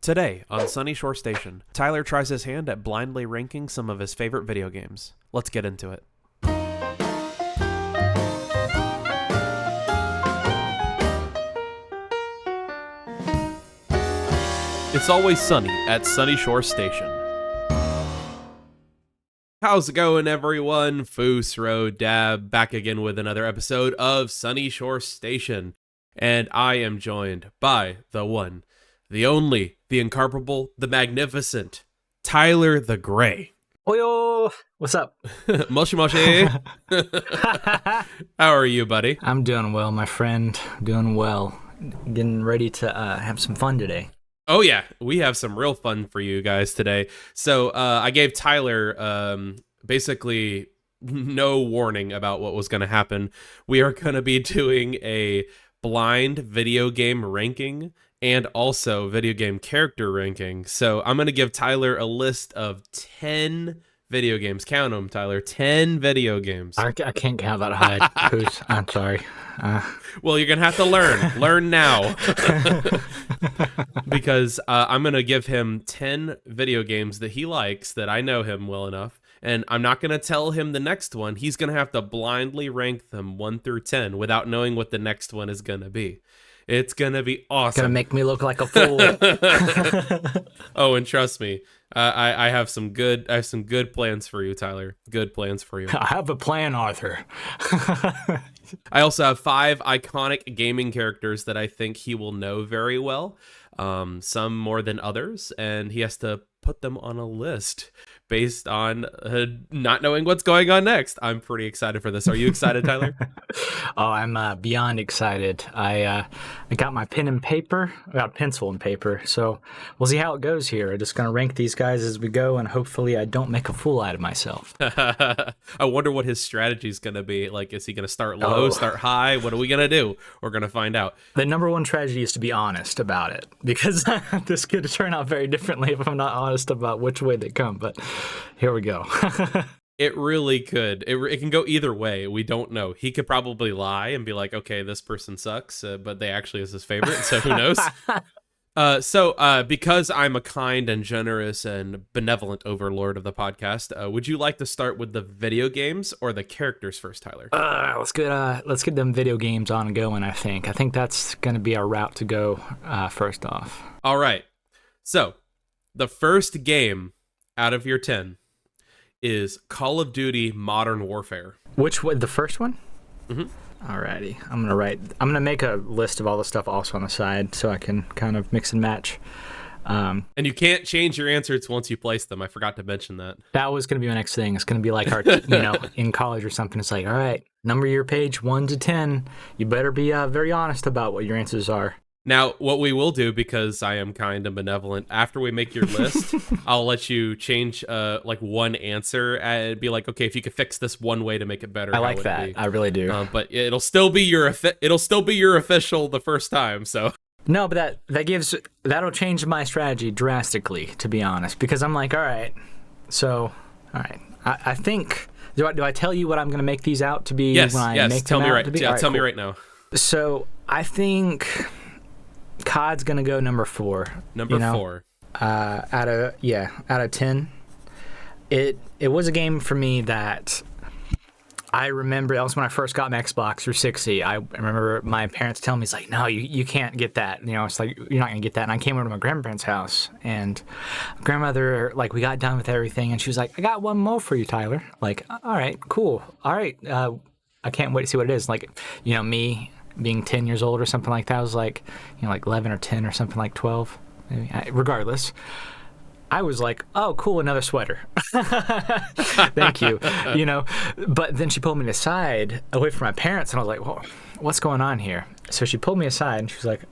Today on Sunyshore Station, Tyler tries his hand at blindly ranking some of his favorite video games. Let's get into it. It's always sunny at Sunyshore Station. How's it going, everyone? Fus Dab back again with another episode of Sunyshore Station. And I am joined by the one, the only, the incomparable, the magnificent, Tylerthegrey. Oyo! What's up? Moshi moshi. How are you, buddy? I'm doing well, my friend. Doing well. Getting ready to have some fun today. Oh yeah, we have some real fun for you guys today. So I gave Tyler basically no warning about what was going to happen. We are going to be doing a blind video game ranking and also video game character ranking. So I'm going to give Tyler a list of 10 video games. Count them, Tyler. 10 video games. I can't count that high. I'm sorry. Well, you're going to have to learn. Learn now. Because I'm going to give him 10 video games that he likes, that I know him well enough. And I'm not going to tell him the next one. He's going to have to blindly rank them 1 through 10 without knowing what the next one is going to be. It's going to be awesome. It's going to make me look like a fool. Oh, and trust me, I have some good plans for you, Tyler. Good plans for you. I have a plan, Arthur. I also have 5 iconic gaming characters that I think he will know very well, some more than others, and he has to put them on a list based on not knowing what's going on next. I'm pretty excited for this. Are you excited, Tyler? Oh, I'm beyond excited. I got my pen and paper. I got pencil and paper. So we'll see how it goes here. I'm just going to rank these guys as we go, and hopefully I don't make a fool out of myself. I wonder what his strategy is going to be. Like, is he going to start low, start high? What are we going to do? We're going to find out. The number one strategy is to be honest about it, because this could turn out very differently if I'm not honest about which way they come. But here we go. It really could. It can go either way. We don't know. He could probably lie and be like, okay, this person sucks, but they actually is his favorite, so who knows? So because I'm a kind and generous and benevolent overlord of the podcast, would you like to start with the video games or the characters first, Tyler? Let's get them video games on and going, I think that's going to be our route to go first off. All right. So the first game out of your 10 is Call of Duty Modern Warfare. Which one? The first one? Mm-hmm. Alrighty. I'm gonna make a list of all the stuff also on the side so I can kind of mix and match. And you can't change your answers once you place them. I forgot to mention that. That was gonna be my next thing. It's gonna be like our, in college or something. It's like, all right, number your page 1 to 10. You better be very honest about what your answers are. Now, what we will do, because I am kind and benevolent, after we make your list, I'll let you change like one answer and be like, okay, if you could fix this one way to make it better. I like that. I really do. But it'll still be your official the first time. So no, but that'll change my strategy drastically, to be honest, because I'm like, all right, I think. Do I tell you what I'm going to make these out to be? Yes. When I make tell them me out right. To be? Yeah, all right, tell cool. me right now. So I think COD's gonna go number 4. Number 4. Out of 10. It was a game for me that I remember. That was when I first got my Xbox 360. I remember my parents telling me, "It's like, no, you can't get that. It's like you're not gonna get that." And I came over to my grandparents' house, and grandmother, like, we got done with everything, and she was like, "I got one more for you, Tyler." Like, all right, cool. All right, I can't wait to see what it is. Like, me being 10 years old or something like that, I was like, like 11 or 10 or something, like 12, maybe. Regardless, I was like, oh, cool, another sweater. Thank you. But then she pulled me aside away from my parents, and I was like, whoa, what's going on here? So she pulled me aside, and she was like,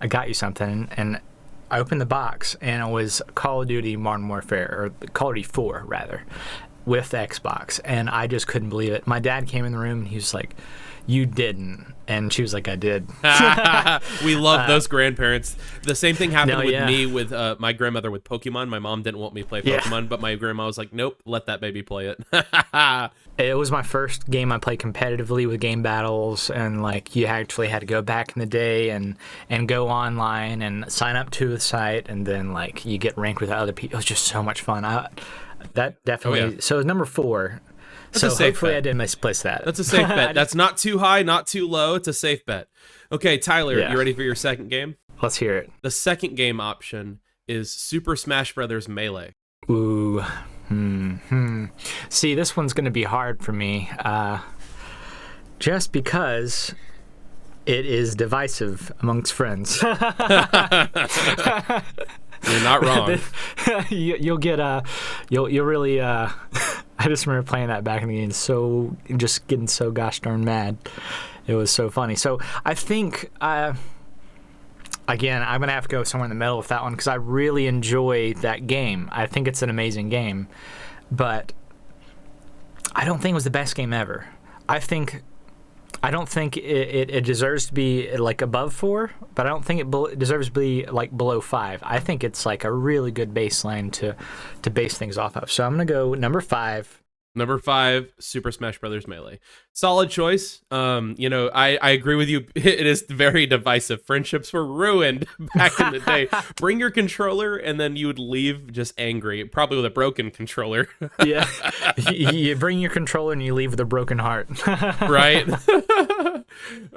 I got you something. And I opened the box, and it was Call of Duty Modern Warfare, or Call of Duty 4, rather. with Xbox, and I just couldn't believe it. My dad came in the room and he was like, "You didn't," and she was like, "I did." We love those grandparents. The same thing happened with yeah. me with my grandmother with Pokemon. My mom didn't want me to play Pokemon, but my grandma was like, "Nope, let that baby play it." It was my first game I played competitively with game battles, and like you actually had to go back in the day and go online and sign up to the site, and then like you get ranked with other people. It was just so much fun. That definitely. Oh, yeah. So it's number 4. That's so a safe hopefully bet. I didn't misplace that. That's a safe bet. That's not too high, not too low. It's a safe bet. Okay, Tyler, Yeah. you ready for your second game? Let's hear it. The second game option is Super Smash Bros. Melee. Ooh. See, this one's going to be hard for me, just because it is divisive amongst friends. You're not wrong. You'll get you'll really. I just remember playing that back in the game, so just getting so gosh darn mad. It was so funny. So I think. Again, I'm going to have to go somewhere in the middle with that one because I really enjoy that game. I think it's an amazing game. But I don't think it was the best game ever. I don't think it deserves to be like above 4, but I don't think it deserves to be like below 5. I think it's like a really good baseline to base things off of. So I'm going to go number 5. Number 5, Super Smash Bros. Melee. Solid choice. I agree with you. It is very divisive. Friendships were ruined back in the day. Bring your controller, and then you would leave just angry, probably with a broken controller. Yeah. You bring your controller and you leave with a broken heart. Right?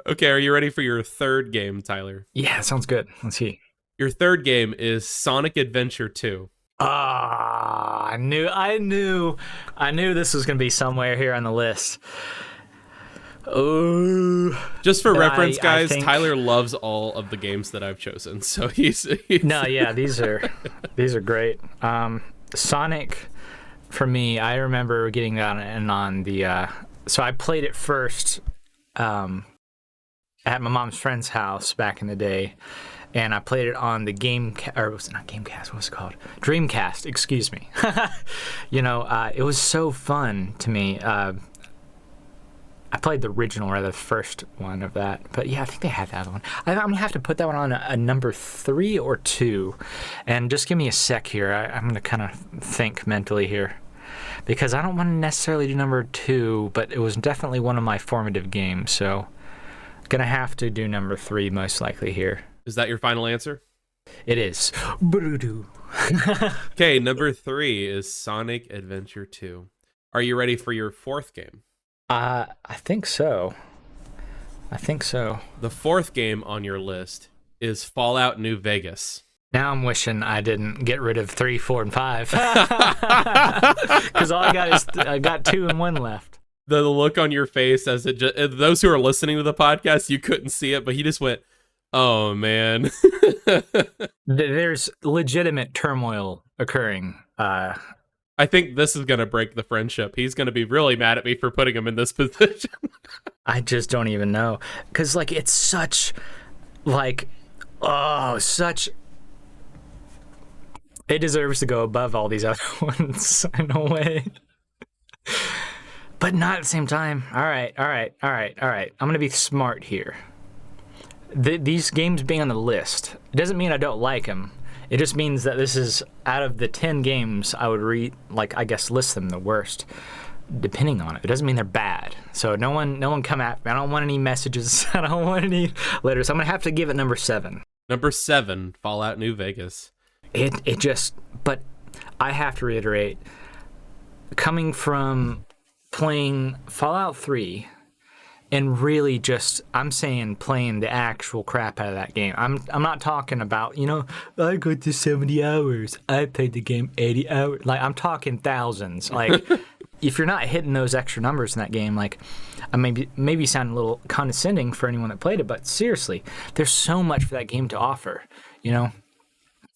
Okay, are you ready for your third game, Tyler? Yeah, sounds good. Let's see. Your third game is Sonic Adventure 2. I knew this was gonna be somewhere here on the list. Oh, just for reference, guys, think... Tyler loves all of the games that I've chosen, so he's... No, yeah, these are great. Sonic, for me, I remember getting that on the. So I played it first, at my mom's friend's house back in the day. And I played it on the or was it not Gamecast? What was it called? Dreamcast, excuse me. It was so fun to me. I played the original, rather the first one of that. But yeah, I think they had that one. I'm going to have to put that one on a number 3 or 2. And just give me a sec here. I'm going to kind of think mentally here. Because I don't want to necessarily do number 2, but it was definitely one of my formative games. So going to have to do number 3 most likely here. Is that your final answer? It is. Okay, number 3 is Sonic Adventure 2. Are you ready for your fourth game? I think so. The fourth game on your list is Fallout New Vegas. Now I'm wishing I didn't get rid of 3, 4, and 5. Because all I got is I got 2 and 1 left. The look on your face as those who are listening to the podcast, you couldn't see it, but he just went, "Oh man." There's legitimate turmoil occurring. I think this is gonna break the friendship. He's gonna be really mad at me for putting him in this position. I just don't even know, because like it's such, like, such. It deserves to go above all these other ones in a way, but not at the same time. All right. I'm gonna be smart here. These games being on the list, it doesn't mean I don't like them. It just means that this is out of the 10 games I would list them the worst, depending on it. It doesn't mean they're bad. So no one come at me. I don't want any messages. I don't want any letters. I'm gonna have to give it number 7. Number 7, Fallout New Vegas. But I have to reiterate, coming from playing Fallout 3. And really I'm saying playing the actual crap out of that game. I'm not talking about, I got to 70 hours. I played the game 80 hours. Like, I'm talking thousands. Like, if you're not hitting those extra numbers in that game, like, I maybe sound a little condescending for anyone that played it, but seriously, there's so much for that game to offer,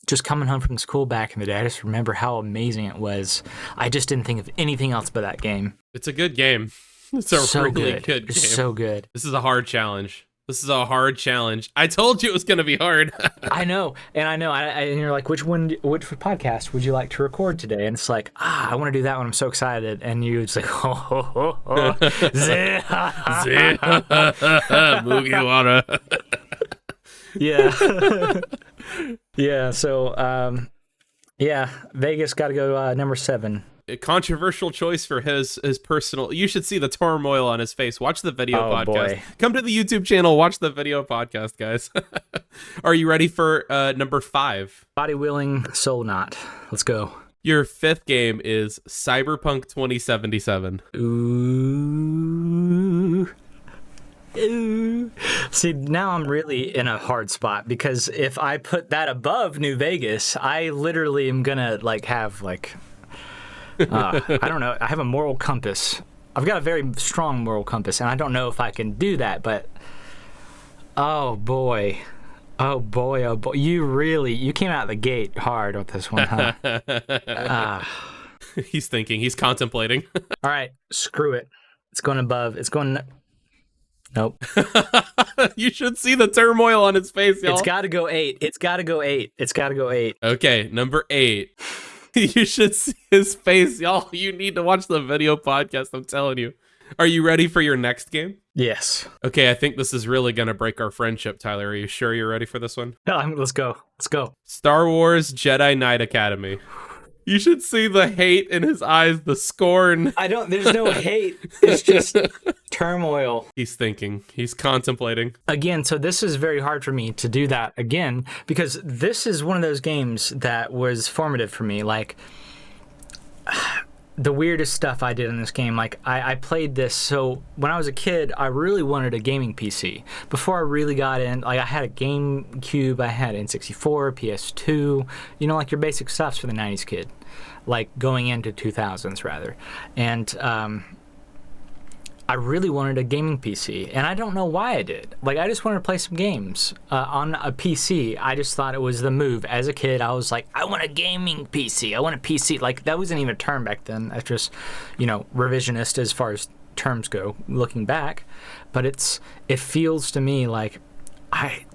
Just coming home from school back in the day, I just remember how amazing it was. I just didn't think of anything else but that game. It's a good game. It's a really good game. So good. This is a hard challenge. This is a hard challenge. I told you it was going to be hard. I know. And you're like, which podcast would you like to record today? And it's like, I want to do that one. I'm so excited. And you just like, Mugiwara. Yeah. Yeah. So, Vegas got to go number 7. A controversial choice for his personal. You should see the turmoil on his face. Watch the video podcast. Boy. Come to the YouTube channel. Watch the video podcast, guys. Are you ready for number 5? Body Wheeling Soul Knot. Let's go. Your 5th game is Cyberpunk 2077. Ooh. See, now I'm really in a hard spot because if I put that above New Vegas, I literally am gonna have I don't know. I have a moral compass. I've got a very strong moral compass, and I don't know if I can do that, but oh boy. You came out the gate hard with this one, huh? He's thinking. He's contemplating. All right, screw it. It's going above. Nope. You should see the turmoil on his face, y'all. It's got to go 8. It's got to go 8. Okay, number 8. You should see his face, y'all. You need to watch the video podcast, I'm telling you. Are you ready for your next game? Yes. Okay, I think this is really going to break our friendship, Tyler. Are you sure you're ready for this one? Let's go. Star Wars Jedi Knight Academy. You should see the hate in his eyes, the scorn. There's no hate. It's just turmoil. He's thinking. He's contemplating. Again, so this is very hard for me to do that again because this is one of those games that was formative for me. Like, the weirdest stuff I did in this game. Like, I played this. So when I was a kid, I really wanted a gaming PC. Before I really got in, like, I had a GameCube, I had N64, PS2, like your basic stuffs for the 90s kid. Like, going into 2000s, rather. And I really wanted a gaming PC, and I don't know why I did. Like, I just wanted to play some games on a PC. I just thought it was the move. As a kid, I was like, I want a gaming PC. I want a PC. Like, that wasn't even a term back then. That's just, revisionist as far as terms go, looking back. But it feels to me like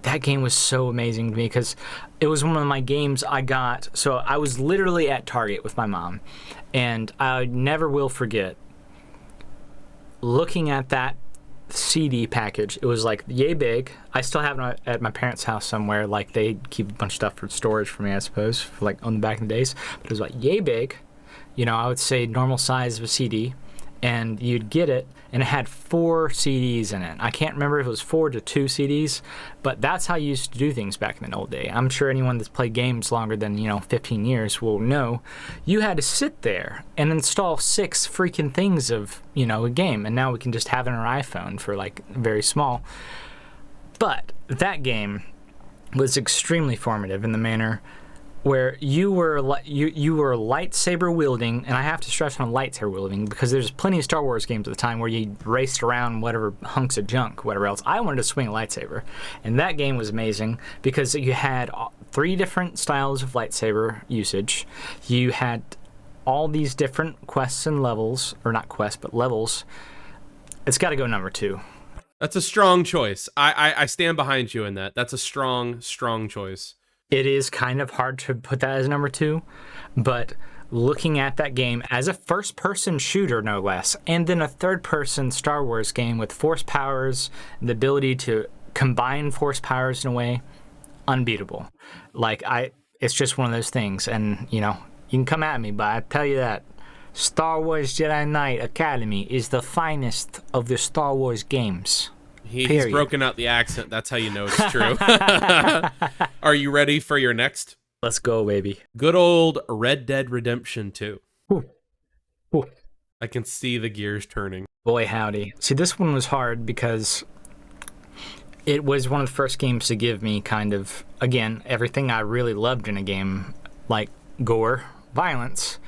that game was so amazing to me because it was one of my games I got. So I was literally at Target with my mom, and I never will forget looking at that CD package. It was like yay big. I still have it at my parents' house somewhere. Like, they keep a bunch of stuff for storage for me, I suppose, for like on the back in the days. But it was like yay big. I would say normal size of a CD, and you'd get it, and it had 4 CDs in it. I can't remember if it was 4 to 2 CDs, but that's how you used to do things back in the old day. I'm sure anyone that's played games longer than 15 years will know you had to sit there and install 6 freaking things of a game, and now we can just have it on our iPhone for like very small. But that game was extremely formative in the manner where you were lightsaber wielding, and I have to stress on lightsaber wielding because there's plenty of Star Wars games at the time where you raced around whatever hunks of junk, whatever else. I wanted to swing a lightsaber, and that game was amazing because you had 3 different styles of lightsaber usage. You had all these different quests and levels, or not quests, but levels. It's got to go number 2. That's a strong choice. I stand behind you in that. That's a strong choice. It is kind of hard to put that as number 2, but looking at that game as a first-person shooter, no less, and then a third-person Star Wars game with force powers, the ability to combine force powers in a way, unbeatable. Like, it's just one of those things, and, you can come at me, but I tell you that Star Wars Jedi Knight Academy is the finest of the Star Wars games. He's broken out the accent. That's how you know it's true. Are you ready for your next? Let's go, baby. Good old Red Dead Redemption 2. Ooh. Ooh. I can see the gears turning. Boy, howdy. See, this one was hard because it was one of the first games to give me kind of, again, everything I really loved in a game, like gore, violence,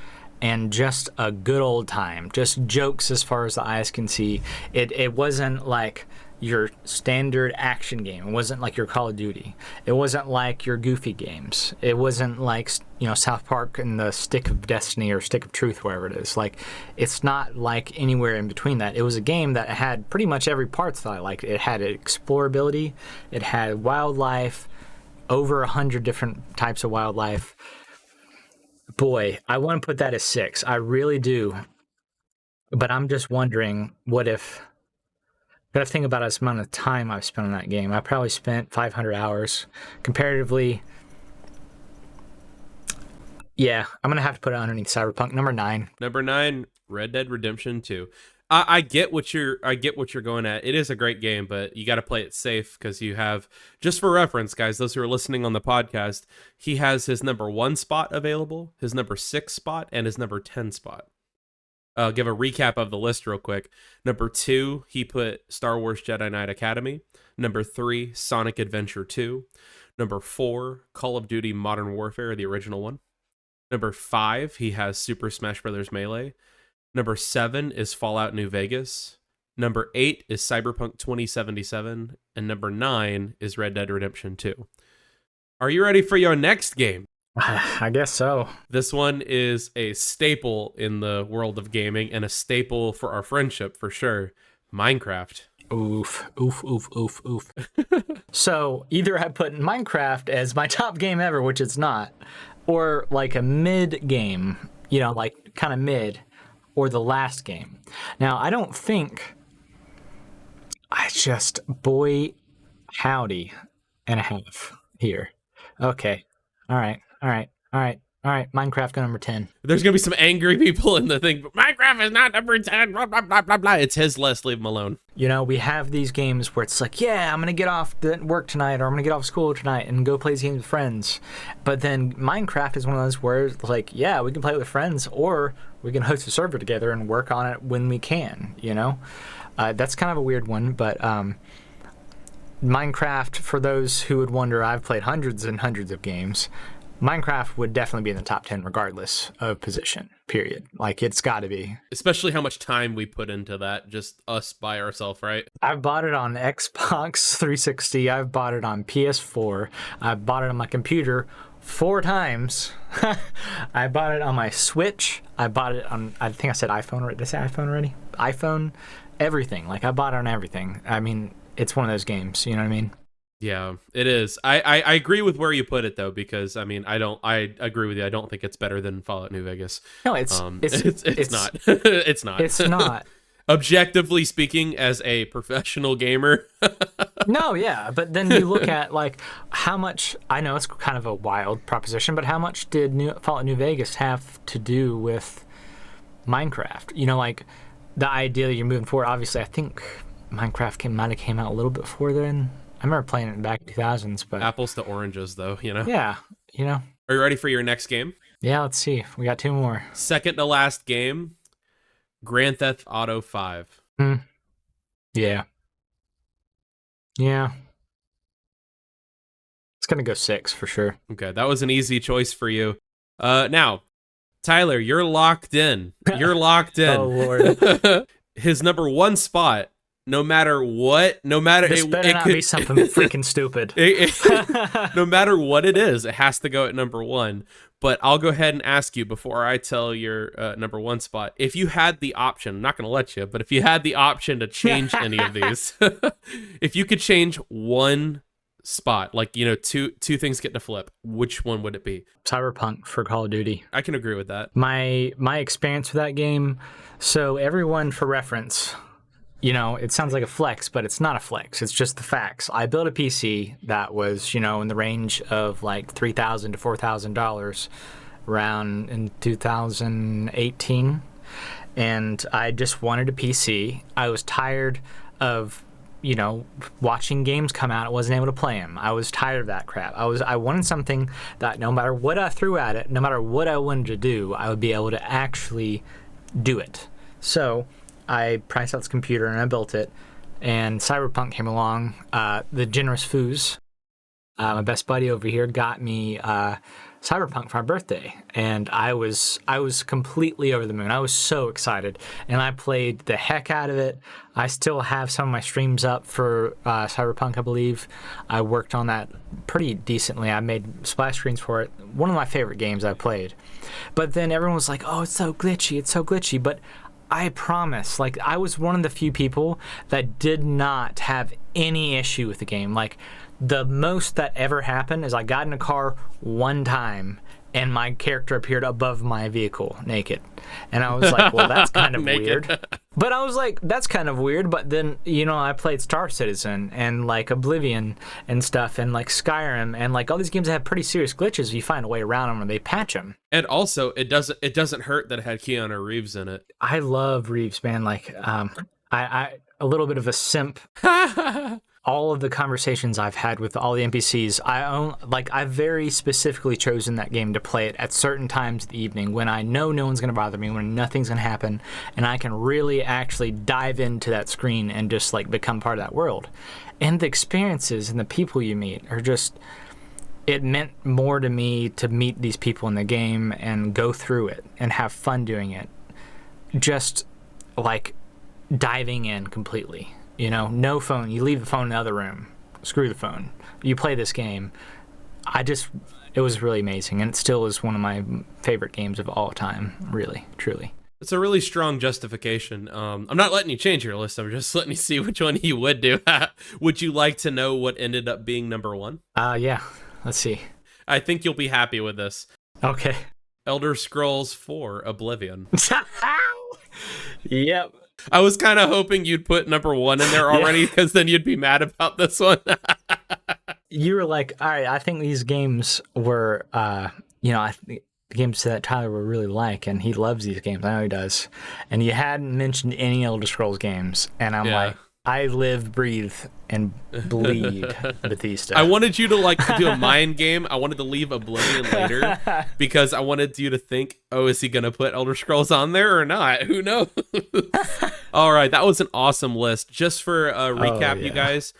and just a good old time. Just jokes as far as the eyes can see. It wasn't like, your standard action game. It wasn't like your Call of Duty. It wasn't like your goofy games. It wasn't like, South Park and the Stick of Destiny or Stick of Truth, wherever it is. Like, it's not like anywhere in between that. It was a game that had pretty much every part that I liked. It had explorability. It had wildlife, over 100 different types of wildlife. Boy, I want to put that as 6. I really do. But I'm just wondering, what if... Gotta think about the amount of time I've spent on that game. I probably spent 500 hours. Comparatively, yeah, I'm gonna have to put it underneath Cyberpunk. Number 9. Number 9, Red Dead Redemption 2. I get what you're going at. It is a great game, but you got to play it safe because you have, just for reference, guys, those who are listening on the podcast, he has his number 1 spot available, his number 6 spot, and his number 10 spot. I'll give a recap of the list real quick. Number 2, he put Star Wars Jedi Knight Academy. Number 3, Sonic Adventure 2. Number 4, Call of Duty Modern Warfare, the original one. Number 5, he has Super Smash Bros. Melee. Number 7 is Fallout New Vegas. Number 8 is Cyberpunk 2077. And number 9 is Red Dead Redemption 2. Are you ready for your next game? I guess so. This one is a staple in the world of gaming and a staple for our friendship for sure. Minecraft. Oof. So either I put Minecraft as my top game ever, which it's not, or like a mid game, like kind of mid, or the last game. Now, I don't think boy, howdy and a half here. Okay. All right. Minecraft go number 10. There's going to be some angry people in the thing, but Minecraft is not number 10, blah, blah, blah, blah, blah. It's his list, leave him alone. We have these games where it's like, yeah, I'm going to get off work tonight, or I'm going to get off school tonight and go play these games with friends. But then Minecraft is one of those where it's like, yeah, we can play it with friends, or we can host a server together and work on it when we can, That's kind of a weird one, but Minecraft, for those who would wonder, I've played hundreds and hundreds of games. Minecraft would definitely be in the top 10 regardless of position, period. Like, it's got to be. Especially how much time we put into that, just us by ourselves, right? I've bought it on Xbox 360. I've bought it on PS4. I've bought it on my computer 4 times. I bought it on my Switch. I bought it on, I think I said iPhone. Did I say iPhone already? iPhone, everything. Like, I bought it on everything. I mean, it's one of those games, you know what I mean? Yeah, it is. I agree with where you put it though, because I agree with you. I don't think it's better than Fallout New Vegas. No, it's not. It's not. It's not. Objectively speaking, as a professional gamer. No, yeah, but then you look at like how much. I know it's kind of a wild proposition, but how much did Fallout New Vegas have to do with Minecraft? Like the idea that you're moving forward. Obviously, I think Minecraft might have came out a little bit before then. I remember playing it back in 2000s, but... Apples to oranges, though, Yeah, Are you ready for your next game? Yeah, let's see. We got 2 more. Second to last game, Grand Theft Auto 5. Yeah. It's going to go 6 for sure. Okay, that was an easy choice for you. Now, Tyler, you're locked in. You're locked in. Oh, Lord. His number 1 spot, no matter what, this better not be something freaking stupid. No matter what it is, it has to go at number 1. But I'll go ahead and ask you before I tell your number 1 spot. If you had the option, I'm not going to let you, but if you had the option to change any of these, if you could change one spot, like, two things get to flip, which one would it be? Cyberpunk for Call of Duty. I can agree with that. My experience with that game, so everyone, for reference... it sounds like a flex, but it's not a flex. It's just the facts. I built a PC that was, in the range of like $3,000 to $4,000 around in 2018. And I just wanted a PC. I was tired of, watching games come out. I wasn't able to play them. I was tired of that crap. I wanted something that no matter what I threw at it, no matter what I wanted to do, I would be able to actually do it. So... I priced out this computer and I built it, and Cyberpunk came along. The generous Fus, my best buddy over here, got me Cyberpunk for my birthday, and I was completely over the moon. I was so excited, and I played the heck out of it. I still have some of my streams up for Cyberpunk, I believe. I worked on that pretty decently. I made splash screens for it. One of my favorite games I played. But then everyone was like, "Oh, it's so glitchy." But I promise, like, I was one of the few people that did not have any issue with the game. Like, the most that ever happened is I got in a car one time and my character appeared above my vehicle naked. And I was like, well, that's kind of weird. But I was like, that's kind of weird. But then, you know, I played Star Citizen and like Oblivion and stuff and like Skyrim and like all these games that have pretty serious glitches. You find a way around them or they patch them. And also, it doesn't hurt that it had Keanu Reeves in it. I love Reeves, man. Like, I a little bit of a simp. All of the conversations I've had with all the NPCs, I've very specifically chosen that game to play it at certain times of the evening when I know no one's going to bother me, when nothing's going to happen, and I can really actually dive into that screen and just like become part of that world. And the experiences and the people you meet are just, it meant more to me to meet these people in the game and go through it and have fun doing it. Just like diving in completely. You know, no phone. You leave the phone in the other room. Screw the phone. You play this game. It was really amazing, and it still is one of my favorite games of all time, really, truly. It's a really strong justification. I'm not letting you change your list. I'm just letting you see which one you would do. Would you like to know what ended up being number one? Yeah. Let's see. I think you'll be happy with this. Okay. Elder Scrolls 4 Oblivion. Yep. I was kind of hoping you'd put number one in there already, because then you'd be mad about this one. You were like, all right, I think these games were, the games that Tyler would really like, and he loves these games. I know he does. And you hadn't mentioned any Elder Scrolls games, and I'm like, I live, breathe, and bleed Bethesda. I wanted you to like do a mind game. I wanted to leave Oblivion later because I wanted you to think, oh, is he going to put Elder Scrolls on there or not? Who knows? All right, that was an awesome list. Just for a recap, you guys,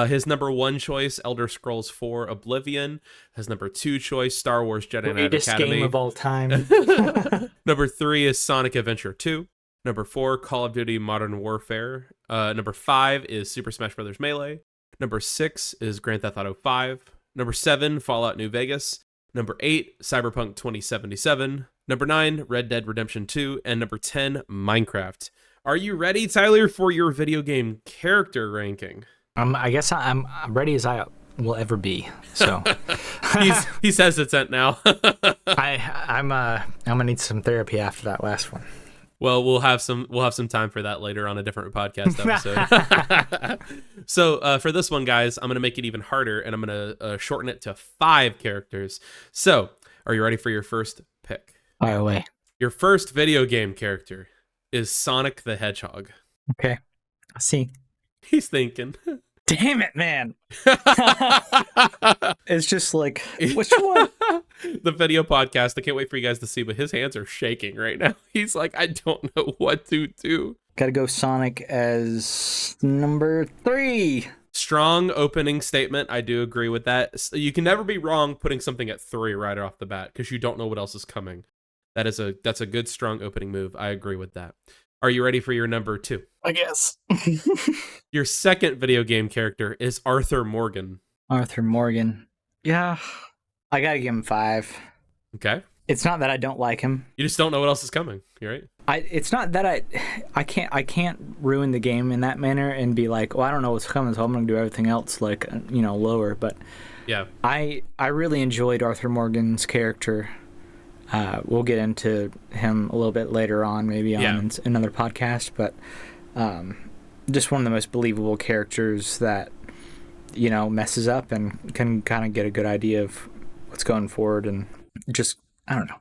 his number one choice, Elder Scrolls 4 Oblivion. His number two choice, Star Wars Jedi Knight Academy. Game of all time. Number 3 is Sonic Adventure 2. Number 4, Call of Duty Modern Warfare. Number 5 is Super Smash Bros. Melee. Number 6 is Grand Theft Auto 5. Number 7, Fallout New Vegas. Number 8, Cyberpunk 2077. Number 9, Red Dead Redemption 2. And number 10, Minecraft. Are you ready, Tyler, for your video game character ranking? I guess I'm ready as I will ever be. So he's hesitant now. I'm gonna need some therapy after that last one. Well, we'll have some time for that later on a different podcast episode. So for this one, guys, I'm going to make it even harder, and I'm going to shorten it to 5 characters. So are you ready for your first pick? Fire away. Your first video game character is Sonic the Hedgehog. Okay. I see. He's thinking. Damn it, man. It's just like, which one? The video podcast, I can't wait for you guys to see, but his hands are shaking right now. He's like, I don't know what to do. Gotta go Sonic as number 3. Strong opening statement. I do agree with that. You can never be wrong putting something at 3 right off the bat, because you don't know what else is coming. That's a good, strong opening move. I agree with that. Are you ready for your number 2? I guess. Your second video game character is Arthur Morgan. Arthur Morgan. Yeah. I gotta give him 5. Okay. It's not that I don't like him. You just don't know what else is coming. You're right. It's not that I can't ruin the game in that manner and be like, well, I don't know what's coming, so I'm gonna do everything else like, lower. But yeah, I really enjoyed Arthur Morgan's character. We'll get into him a little bit later on, maybe on another podcast, but just one of the most believable characters that, messes up and can kind of get a good idea of what's going forward, and just, I don't know,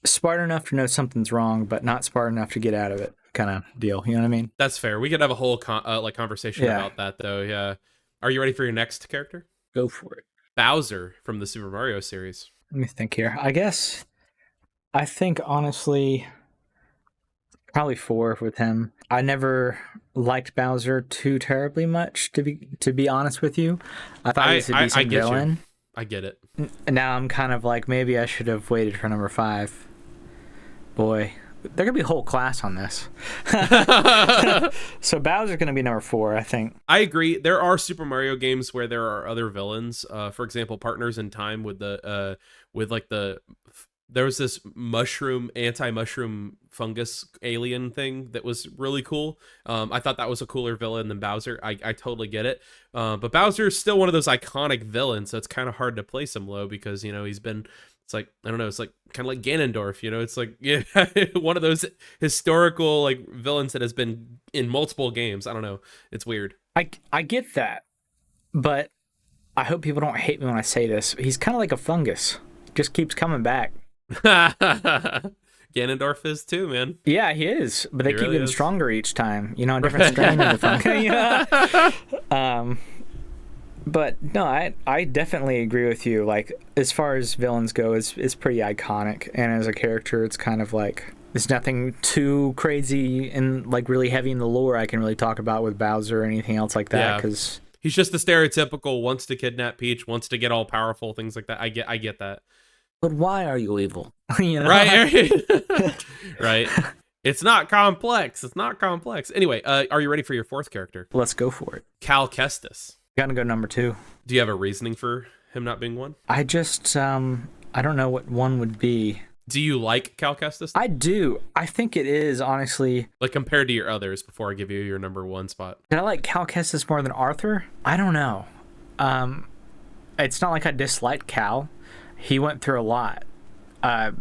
smart enough to know something's wrong, but not smart enough to get out of it kind of deal. You know what I mean? That's fair. We could have a whole conversation about that, though. Yeah. Are you ready for your next character? Go for it. Bowser from the Super Mario series. Let me think here. I think, honestly, probably 4 with him. I never liked Bowser too terribly much, to be honest with you. I thought he was a decent villain. I get it. Now I'm kind of like, maybe I should have waited for number 5. Boy, there could be a whole class on this. So Bowser's going to be number 4, I think. I agree. There are Super Mario games where there are other villains. For example, Partners in Time with the there was this anti-mushroom fungus alien thing that was really cool. I thought that was a cooler villain than Bowser. I totally get it. But Bowser is still one of those iconic villains, so it's kind of hard to place him low because, you know, he's been, it's like, I don't know, it's like kind of like Ganondorf, you know, it's like, yeah, one of those historical like villains that has been in multiple games. I don't know. It's weird. I get that, but I hope people don't hate me when I say this. He's kind of like a fungus. Just keeps coming back. Ganondorf is too, man. Yeah, he is, but they keep really getting is. stronger each time. You know, a different strain of the fungus. Yeah. But no, I definitely agree with you. Like, as far as villains go, it's pretty iconic, and as a character, it's kind of like there's nothing too crazy and like really heavy in the lore I can really talk about with Bowser or anything else like that, because he's just the stereotypical wants to kidnap Peach, wants to get all powerful, things like that. I get that. But why are you evil? You know? Right. Right. It's not complex. It's not complex. Anyway, are you ready for your 4th character? Let's go for it. Cal Kestis. Gotta go number 2. Do you have a reasoning for him not being 1? I just I don't know what 1 would be. Do you like Cal Kestis? I do. I think it is, honestly. Like, compared to your others, before I give you your number 1 spot. Did I like Cal Kestis more than Arthur? I don't know. It's not like I disliked Cal. He went through a lot. I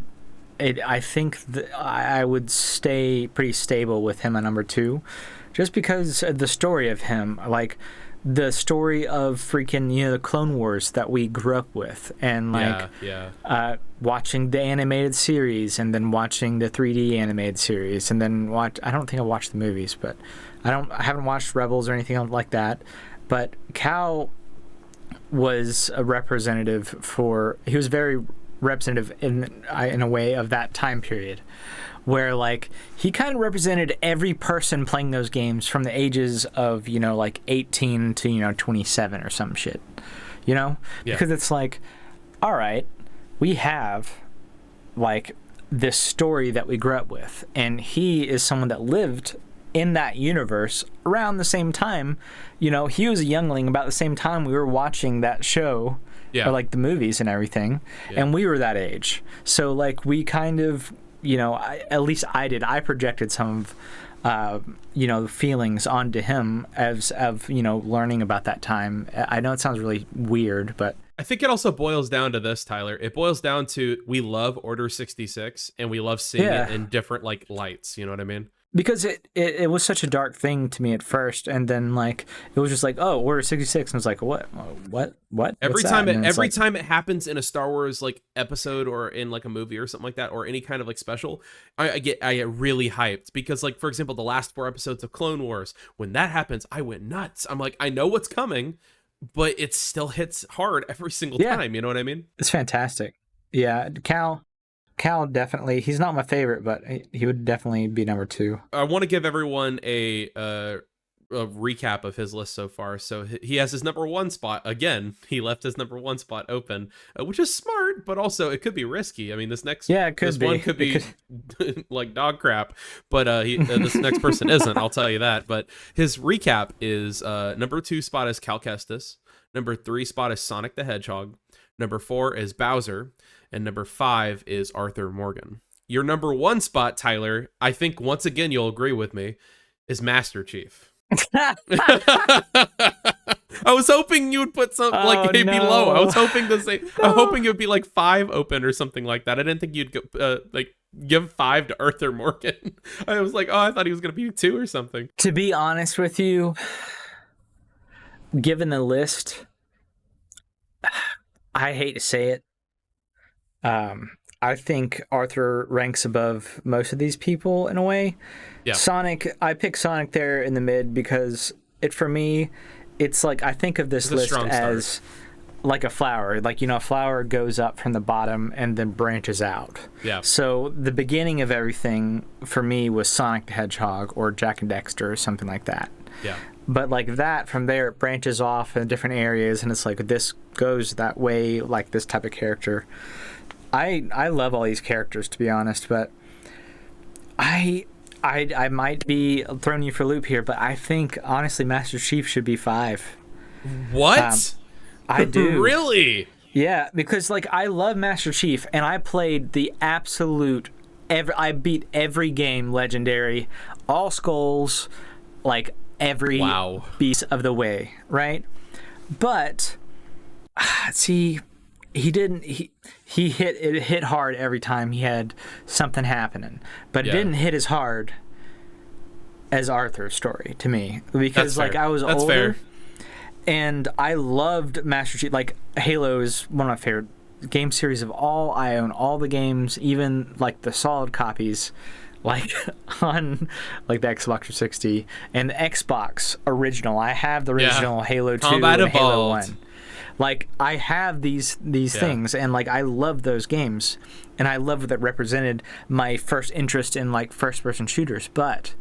think that I would stay pretty stable with him at number 2, just because of the story of him, like the story of freaking, you know, the Clone Wars that we grew up with, and like watching the animated series, and then watching the 3D animated series, and then I don't think I watched the movies, but I haven't watched Rebels or anything like that. But Cal was a representative he was very representative in a way of that time period, where like he kind of represented every person playing those games from the ages of, you know, like 18 to, you know, 27 or some shit, you know? Yeah. Because it's like, all right, we have like this story that we grew up with, and he is someone that lived in that universe around the same time. You know, he was a youngling about the same time we were watching that show, or like the movies and everything, and we were that age. So like we kind of, you know, at least I did. I projected some of, you know, the feelings onto him as of, you know, learning about that time. I know it sounds really weird, but I think it also boils down to this, Tyler. It boils down to we love Order 66, and we love seeing it in different like lights. You know what I mean? Because it was such a dark thing to me at first, and then like it was just like, oh, Order 66, and I was like, what? Every time it happens in a Star Wars like episode or in like a movie or something like that, or any kind of like special, I get really hyped, because like, for example, the last 4 episodes of Clone Wars, when that happens, I went nuts. I'm like, I know what's coming, but it still hits hard every single time. You know what I mean? It's fantastic. Yeah, Cal definitely, he's not my favorite, but he would definitely be number 2. I want to give everyone a recap of his list so far. So he has his number 1 spot. Again, he left his number 1 spot open, which is smart, but also it could be risky. I mean, this one could be like dog crap, but this next person isn't, I'll tell you that. But his recap is number 2 spot is Cal Kestis. Number 3 spot is Sonic the Hedgehog. Number 4 is Bowser. And number 5 is Arthur Morgan. Your number 1 spot, Tyler, I think once again you'll agree with me, is Master Chief. I was hoping you would put something like be low. I was hoping to say, I'm hoping it would be like 5 open or something like that. I didn't think you'd go, like give 5 to Arthur Morgan. I was like, I thought he was gonna be 2 or something. To be honest with you, given the list, I hate to say it, I think Arthur ranks above most of these people in a way. Yeah. Sonic, I pick Sonic there in the mid because for me, it's like, I think of this list as like a flower. Like, you know, a flower goes up from the bottom and then branches out. Yeah. So the beginning of everything for me was Sonic the Hedgehog or Jack and Dexter or something like that. Yeah. But like that, from there it branches off in different areas, and it's like this goes that way, like this type of character. I love all these characters, to be honest, but I might be throwing you for a loop here, but I think honestly Master Chief should be 5. What? I do. Really? Yeah, because like I love Master Chief, and I played the absolute. I beat every game Legendary, all skulls, like every piece of the way, right? But see, he didn't. He hit hard every time he had something happening, but it didn't hit as hard as Arthur's story to me, because like I was older. And I loved Master Chief. Like, Halo is one of my favorite game series of all. I own all the games, even like the solid copies, like on like the Xbox 360 and the Xbox original. I have the original Halo 2 Combat and Evolved. Halo 1. Like, I have these things, and like I love those games, and I love that represented my first interest in like first-person shooters. But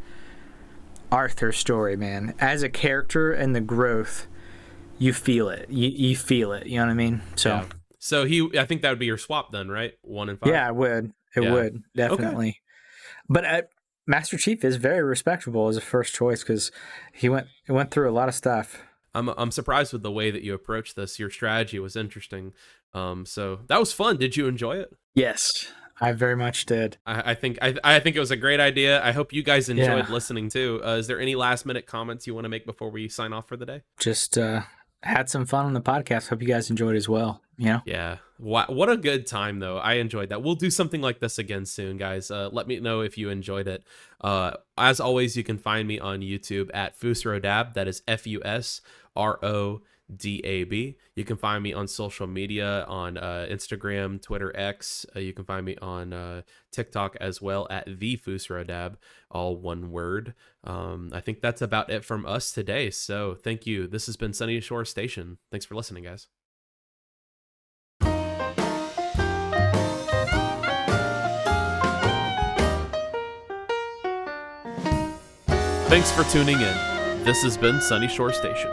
Arthur's story, man, as a character and the growth. You feel it. You feel it. You know what I mean? So, so I think that would be your swap then, right? 1 and 5. Yeah, it would. It would definitely. Okay. But Master Chief is very respectable as a first choice because he went through a lot of stuff. I'm surprised with the way that you approached this. Your strategy was interesting. So that was fun. Did you enjoy it? Yes, I very much did. I think it was a great idea. I hope you guys enjoyed listening too. Is there any last minute comments you want to make before we sign off for the day? Just had some fun on the podcast. Hope you guys enjoyed as well. You know? Yeah. What a good time though. I enjoyed that. We'll do something like this again soon, guys. Let me know if you enjoyed it. As always, you can find me on YouTube at FusRodab. That is FusRodab. You can find me on social media on Instagram, Twitter, X. You can find me on TikTok as well at the FusRodab, all one word. I think that's about it from us today. So thank you. This has been Sunyshore Station. Thanks for listening, guys. Thanks for tuning in. This has been Sunyshore Station.